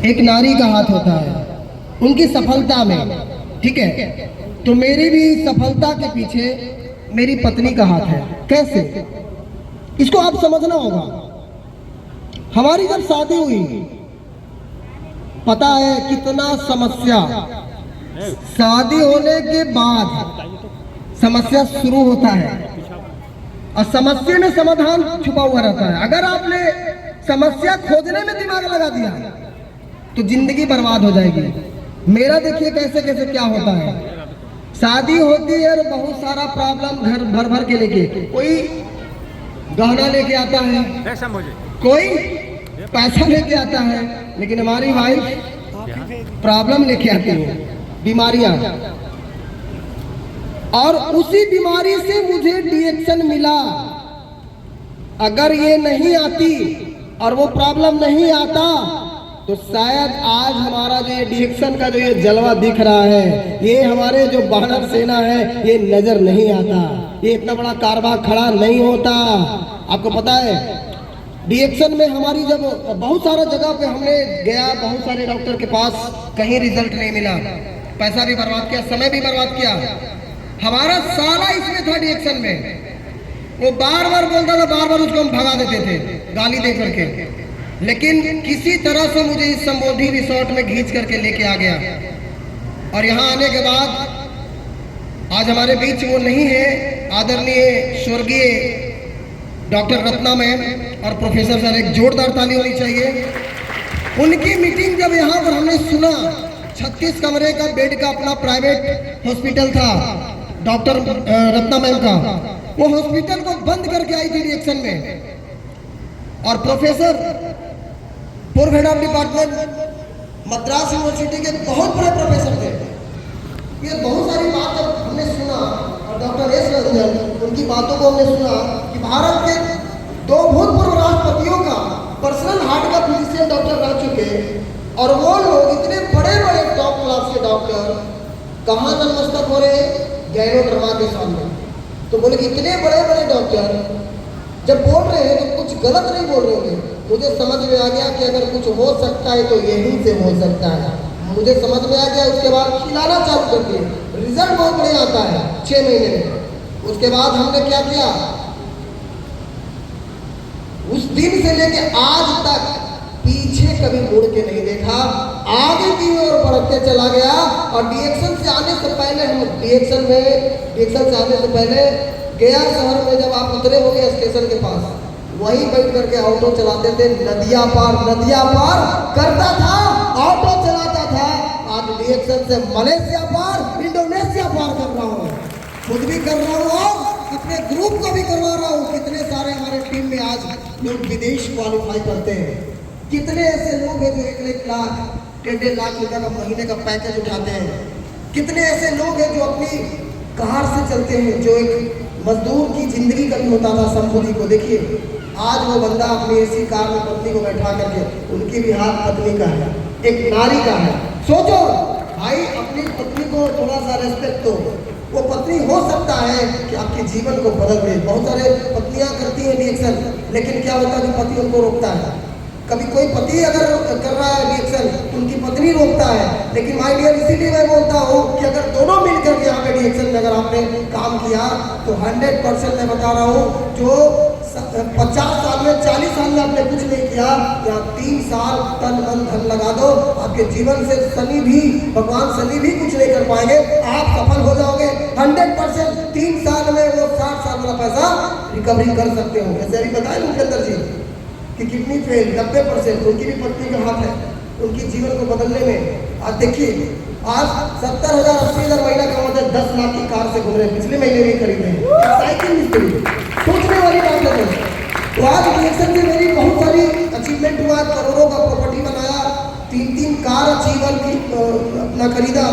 एक नारी का हाथ होता है उनकी सफलता में, ठीक है। तो मेरी भी सफलता के पीछे मेरी पत्नी का हाथ है। कैसे, इसको आप समझना होगा। हमारी जब शादी हुई, पता है कितना समस्या, शादी होने के बाद समस्या शुरू होता है और समस्या में समाधान छुपा हुआ रहता है। अगर आपने समस्या खोजने में दिमाग लगा दिया तो जिंदगी बर्बाद हो जाएगी। मेरा देखिए कैसे कैसे क्या होता है। शादी होती है और बहुत सारा प्रॉब्लम घर भर भर के लेके, कोई गहना लेके आता है, कोई पैसा लेके आता है, लेकिन हमारी वाइफ प्रॉब्लम लेके आती है, बीमारियां। और उसी बीमारी से मुझे रिएक्शन मिला। अगर ये नहीं आती और वो प्रॉब्लम नहीं आता तो शायद आज हमारा जो ये डिएक्शन का जो ये जलवा दिख रहा है, ये हमारे जो वानर सेना है, ये नजर नहीं आता, ये इतना बड़ा कारवा खड़ा नहीं होता। आपको पता है डिएक्शन में हमारी जब बहुत सारा जगह पे हमने गया, बहुत सारे डॉक्टर के पास, कहीं रिजल्ट नहीं मिला, पैसा भी बर्बाद किया, समय भी बर्बाद किया। हमारा साला इसमें था डिएक्शन में। वो बार बार बोलता था, बार बार उसको हम भगा देते थे गाली दे करके, लेकिन किसी तरह से मुझे इस संबोधि रिसोर्ट में खींच करके लेके आ गया। और यहाँ आने के बाद आज हमारे बीच वो नहीं है, आदरणीय स्वर्गीय डॉक्टर रत्ना मैम और प्रोफेसर सर, एक जोरदार ताली होनी चाहिए। उनकी मीटिंग जब यहाँ पर हमने सुना, 36 कमरे का बेड का अपना प्राइवेट हॉस्पिटल था डॉक्टर रत्ना मैम का, वो हॉस्पिटल को बंद करके आई थी रिएक्शन में। और प्रोफेसर पूर्व head of department Madras university के बहुत बड़े प्रोफेसर थे। ये बहुत सारी बात जब हमने सुना, और डॉक्टर एस रंजन, उनकी बातों को हमने सुना कि भारत के 2 भूतपूर्व राष्ट्रपतियों का पर्सनल हार्ट का फिजिशियन डॉक्टर रह चुके, और वो लोग इतने बड़े बड़े टॉप क्लास के डॉक्टर कहाँ नतमस्तक हो रहे, गैरोड्रमा के सामने। तो बोले कि इतने बड़े बड़े डॉक्टर जब बोल रहे हैं तो कुछ गलत नहीं बोल रहे होंगे। मुझे समझ में आ गया कि अगर कुछ हो सकता है तो यहीं से हो सकता है। मुझे समझ में आ गया। उसके बाद खिलाना चालू कर दिए, रिजल्ट बहुत बढ़िया आता है 6 महीने में। उसके बाद हमने क्या किया, उस दिन से लेके आज तक पीछे कभी मुड़ के नहीं देखा, आगे की ओर बढ़ते चला गया। और डिएक्शन से आने से पहले हम डिएक्शन से आने से पहले गया शहर में जब आप उतरे होंगे स्टेशन के पास, वहीं बैठ करके ऑटो चलाते थे, नदिया पार करता था, ऑटो चलाता था। आज डिएक्शन से मलेशिया पार, इंडोनेशिया पार कर रहा हूँ, खुद भी कर रहा हूँ और अपने ग्रुप को भी करवा रहा हूँ। कितने सारे हमारे टीम में आज लोग विदेश क्वालिफाई करते हैं। कितने ऐसे लोग हैं जो 1 लाख 1.5 लाख रुपए का महीने का पैकेज उठाते हैं। कितने ऐसे लोग हैं जो अपनी कार से चलते हैं, जो एक मजदूर की जिंदगी कभी होता था संबोधि को। देखिए आज वो बंदा अपनी ऐसी कार में पत्नी को बैठा करके, उनकी भी हाथ पत्नी का है, एक नारी का है। सोचो भाई, अपनी पत्नी को थोड़ा सा रेस्पेक्ट दो। वो पत्नी हो सकता है कि आपके जीवन को बदल दे। बहुत सारे पत्नियां करती हैं रिएक्शन, लेकिन क्या होता है कि पति उनको रोकता है। कभी कोई पति अगर कर रहा है रिएक्शन, उनकी पत्नी रोकता है। लेकिन माय डियर, इसीलिए मैं बोलता हूँ कि अगर दोनों मिलकर के यहाँ पे रिएक्शन में अगर आपने काम किया तो 100% मैं बता रहा हूँ, जो 50 साल में 40 साल में आपने कुछ नहीं किया, या 3 साल तन मन धन लगा दो, आपके जीवन से भगवान शनि भी कुछ नहीं कर पाएंगे। आप सफल हो जाओगे 100%। 3 साल में वो 60 साल वाला पैसा रिकवरी कर सकते हो। जैसे अभी बताए मुकेंद्र जी कि किडनी फेल 90%, उनकी भी पत्नी का हाथ है उनकी जीवन को बदलने में। आज देखिए, आज 70,000 80,000 महीना कमाते हैं, 10 लाख की कार से घूम रहे हैं, पिछले महीने भी खरीदे साइकिल मिस्त्री। सोचने वाली बात है। तो आज रिएक्शन से मेरी बहुत सारी अचीवमेंट हुआ, करोड़ों का प्रॉपर्टी बनाया, 3 कार अचीवर की अपना खरीदा,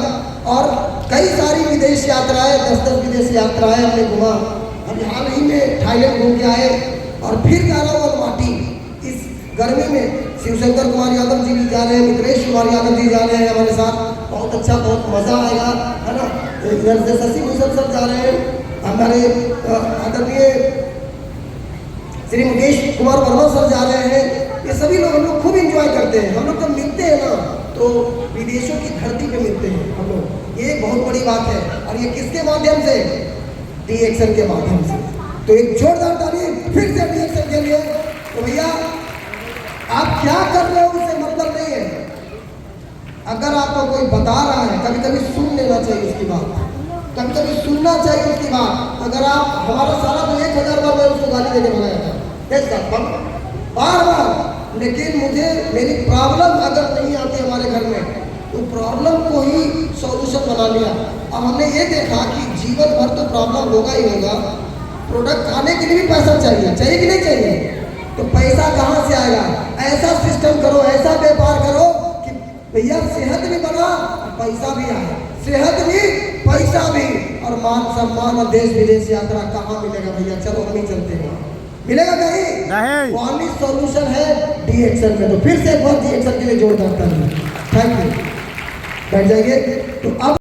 और कई सारी विदेश यात्राएं, 10 विदेश यात्राएं हमने घुमा। अभी हाल ही में थाईलैंड घूम के आए, और फिर जा रहा हूँ अलमाटी। इस गर्मी में शिवशंकर कुमार यादव जी भी जा रहे हैं, मित्रेश कुमार यादव जी जा रहे हैं हमारे साथ। बहुत अच्छा, बहुत मजा आएगा, है ना। इधर से शशि भूषण सर जा रहे हैं, हमारे आदरणीय श्री मुकेश कुमार वर्मा सर जा रहे हैं। ये सभी लोग हम लोग खूब एंजॉय करते हैं। हम लोग जब मिलते हैं ना तो विदेशों की धरती पे मिलते हैं हम लोग। ये बहुत बड़ी बात है। और ये किसके माध्यम से? डी एक्शन के माध्यम से। तो एक जोरदार ताली फिर से डी एक्शन के लिए। तो भैया आप क्या कर रहे हो उससे मतलब नहीं है। अगर आपको कोई बता रहा है, कभी कभी सुन लेना चाहिए उसकी बात, कभी कभी सुनना चाहिए उसकी बात। अगर आप हमारा सारा तो 1000 बार मैं उसको गाली देके भगाया था, बार बार, लेकिन मुझे मेरी प्रॉब्लम अगर नहीं आती हमारे घर में तो प्रॉब्लम को ही सॉल्यूशन बना लिया। अब हमने ये देखा कि जीवन भर तो प्रॉब्लम होगा ही होगा। प्रोडक्ट खाने के लिए भी पैसा चाहिए, चाहिए कि नहीं चाहिए? तो पैसा कहाँ से आएगा? ऐसा सिस्टम करो, ऐसा व्यापार करो कि भैया सेहत भी बना और पैसा भी आए, सेहत भी पैसा भी, और मान सम्मान और देश विदेश यात्रा कहाँ मिलेगा भैया? चलो हम ही चलते हैं, मिलेगा नहीं? ओनली सॉल्यूशन है डी एक्शन में। तो फिर से एक बार डी एक्शन के लिए जोरदार ताली। Thank you. बैठ जाइए। तो अब